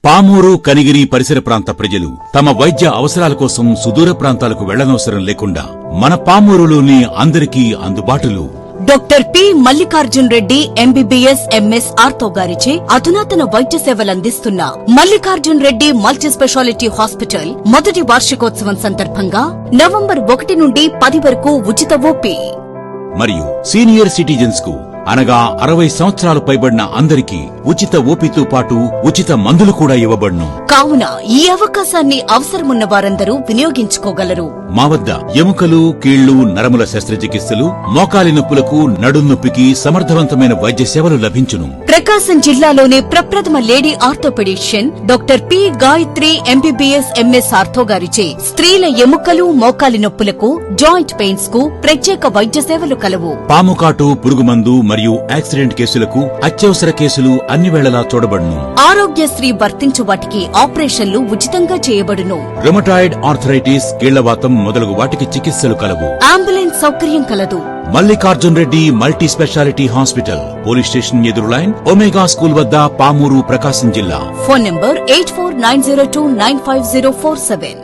పామూరు, కనిగిరి పరిసర ప్రాంత ప్రజలు తమ వైద్య అవసరాల కోసం సుదూర ప్రాంతాలకు వెళ్లనవసరం లేకుండా మన పామూరులోని అందరికీ అందుబాటులో doctor P Mallikarjun Reddy MBBS MS ortho గారిచే అధునాతన వైద్య సేవలందిస్తున్న Mallikarjun Reddy multi speciality hospital మొదటి వార్షికోత్సవం సందర్భంగా నవంబర్ 1 నుండి 10 వరకు ఉచిత ఓపీ మరియు సీనియర్ సిటిజన్స్ కు అనగా 60 సంవత్సరాలు పైబడిన అందరికీ ఉచిత ఓపీతో పాటు ఉచిత మందులు కూడా ఇవ్వబడును. కావున ఈ అవకాశాన్ని అవసరమున్న వారందరూ వినియోగించుకోగలరు. మా వద్ద ఎముకలు, కీళ్లు, నరముల శస్త్రచికిత్సలు, మోకాలి నొప్పులకు, నడుం నొప్పికి సమర్థవంతమైన వైద్య సేవలు లభించును. ప్రకాశం జిల్లాలోనే ప్రప్రథమ lady orthopedician doctor P Gayatri MBBS MS ortho గారిచే స్త్రీల ఎముకలు, మోకాలి నొప్పులకు, జాయింట్ పెయిన్స్ కు ప్రత్యేక వైద్య సేవలు కలవు. పాముకాటు, పురుగుమందు మరియు యాక్సిడెంట్ కేసులకు, అత్యవసర కేసులు అన్ని వేళలా చూడబడును. ఆరోగ్యశ్రీ వర్తించు వాటికి ఆపరేషన్లు ఉచితంగా చేయబడును. రుమటాయిడ్, ఆర్థరైటిస్, కీళ్లవాతం మొదలగు వాటికి చికిత్సలు కలవు. అంబులెన్స్ సౌకర్యం కలదు. Mallikarjun Reddy multi speciality hospital, police station ఎదురు లైన్, ఒమేగా స్కూల్ వద్ద, పామూరు, ప్రకాశం జిల్లా. Phone number 8490295047.